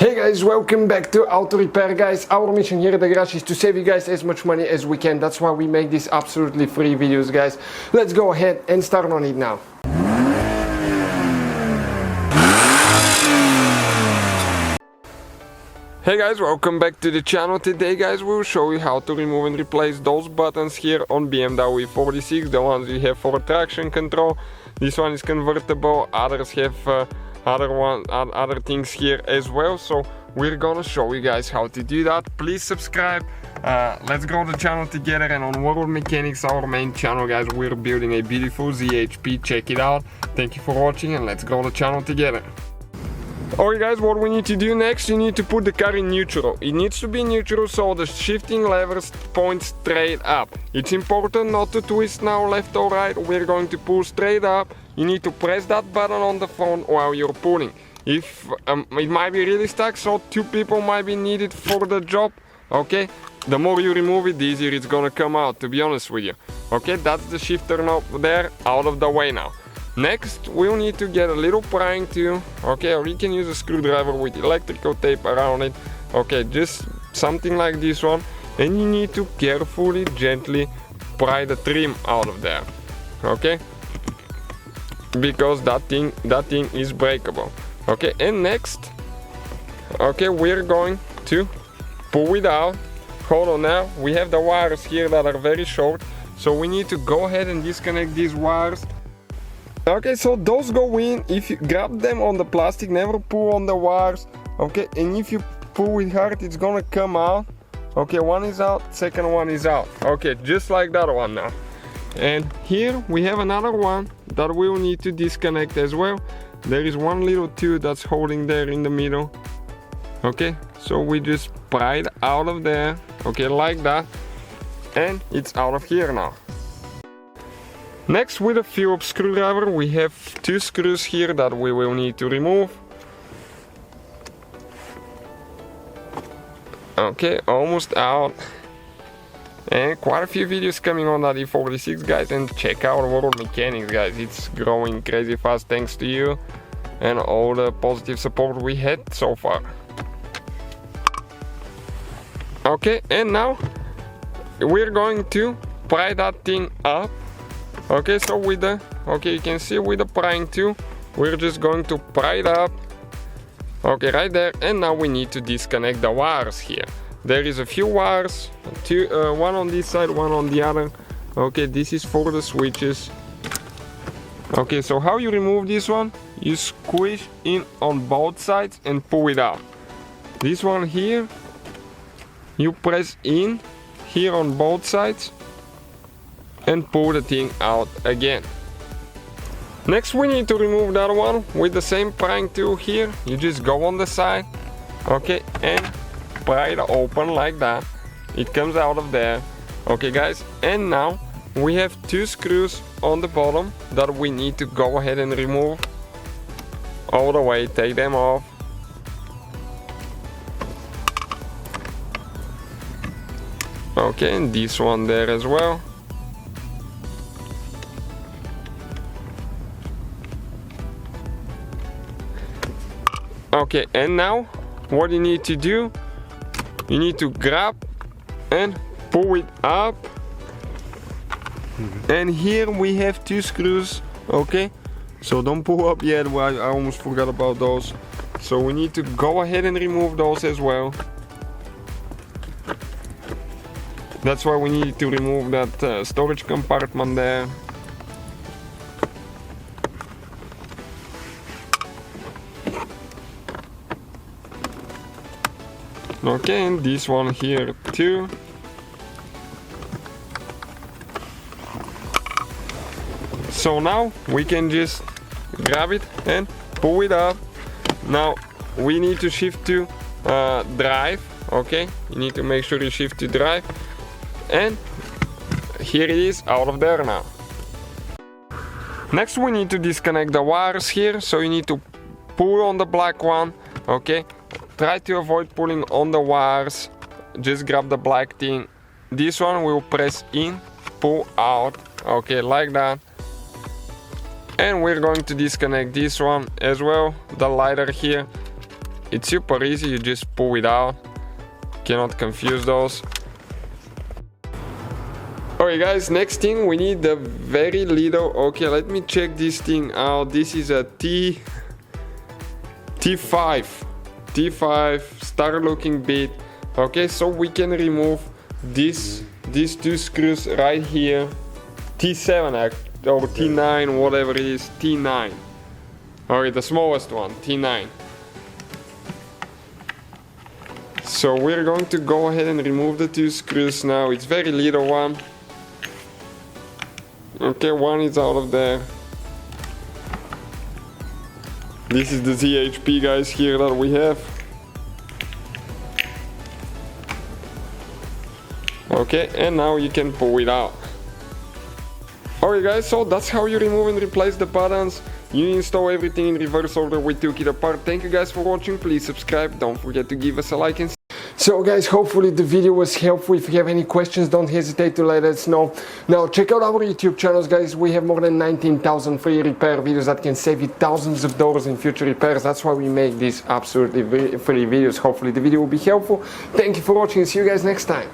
Hey guys, welcome back to Auto Repair, guys. Our mission here at the garage is to save you guys as much money as we can. That's why we make these absolutely free videos, guys. Let's go ahead and start on it now. Hey guys, welcome back to the channel. Today guys, we'll show you how to remove and replace those buttons here on BMW E46, the ones you have for traction control. This one is convertible, others have other things here as well, so we're gonna show you guys how to do that. Please subscribe. Let's grow the channel together. And on World Mechanics, our main channel, guys, we're building a beautiful ZHP. Check it out. Thank you for watching, and let's grow the channel together. Alright guys, what we need to do next, you need to put the car in neutral. It needs to be neutral so the shifting levers point straight up. It's important not to twist now left or right. We're going to pull straight up. You need to press that button on the phone while you're pulling. If it might be really stuck, so 2 people might be needed for the job. Okay, the more you remove it, the easier it's gonna come out, to be honest with you. Okay, that's the shifter knob there, out of the way now. Next, we'll need to get a little prying tool, okay, or you can use a screwdriver with electrical tape around it, okay, just something like this one, and you need to carefully, gently pry the trim out of there, okay, because that thing is breakable, okay. And next, okay, we're going to pull it out. Hold on, now we have the wires here that are very short, so we need to go ahead and disconnect these wires. Okay, so those go in. If you grab them on the plastic, never pull on the wires, okay, and if you pull it hard, it's gonna come out. Okay, one is out, second one is out, okay, just like that one now. And here we have another one that we'll need to disconnect as well. There is one little tube that's holding there in the middle, okay, so we just pry it out of there, okay, like that, and it's out of here now. Next, with a Phillips screwdriver, we have 2 screws here that we will need to remove. Okay, almost out. And quite a few videos coming on that E46, guys, and check out World Mechanics, guys. It's growing crazy fast thanks to you and all the positive support we had so far. Okay, and now we're going to pry that thing up. Okay, so with the, okay, you can see with the prying tool, we're just going to pry it up. Okay, right there, and now we need to disconnect the wires here. There is a few wires, one on this side, one on the other. Okay, this is for the switches. Okay, so how you remove this one? You squish in on both sides and pull it out. This one here, you press in here on both sides and pull the thing out again. Next, we need to remove that one with the same prying tool here. You just go on the side, okay, and pry it open like that. It comes out of there. Okay guys, and now we have 2 screws on the bottom that we need to go ahead and remove all the way. Take them off. Okay, and this one there as well. Okay, and now what you need to do, you need to grab and pull it up. And here we have 2 screws, okay, so don't pull up yet. Well, I almost forgot about those, so we need to go ahead and remove those as well. That's why we need to remove that storage compartment there. Okay, and this one here too. So now we can just grab it and pull it up. Now we need to shift to drive, okay? You need to make sure you shift to drive. And here it is, out of there now. Next, we need to disconnect the wires here, so you need to pull on the black one, okay? Try to avoid pulling on the wires, just grab the black thing. This one will press in, pull out, okay, like that. And we're going to disconnect this one as well, the lighter here. It's super easy, you just pull it out. Cannot confuse those. Alright guys, next thing we need a very little, okay, let me check this thing out. This is a T5 star looking bit. Okay, so we can remove these two screws right here. T7 or T9, whatever it is, T9. Alright, the smallest one, T9. So we're going to go ahead and remove the two screws now. It's very little one. Okay, one is out of there. This is the ZHP guys here that we have. Okay, and now you can pull it out. Alright guys, so that's how you remove and replace the buttons. You install everything in reverse order we took it apart. Thank you guys for watching, please subscribe, don't forget to give us a like and so guys, hopefully the video was helpful. If you have any questions, don't hesitate to let us know. Now check out our YouTube channels guys, we have more than 19,000 free repair videos that can save you thousands of dollars in future repairs. That's why we make these absolutely free videos. Hopefully the video will be helpful. Thank you for watching, see you guys next time.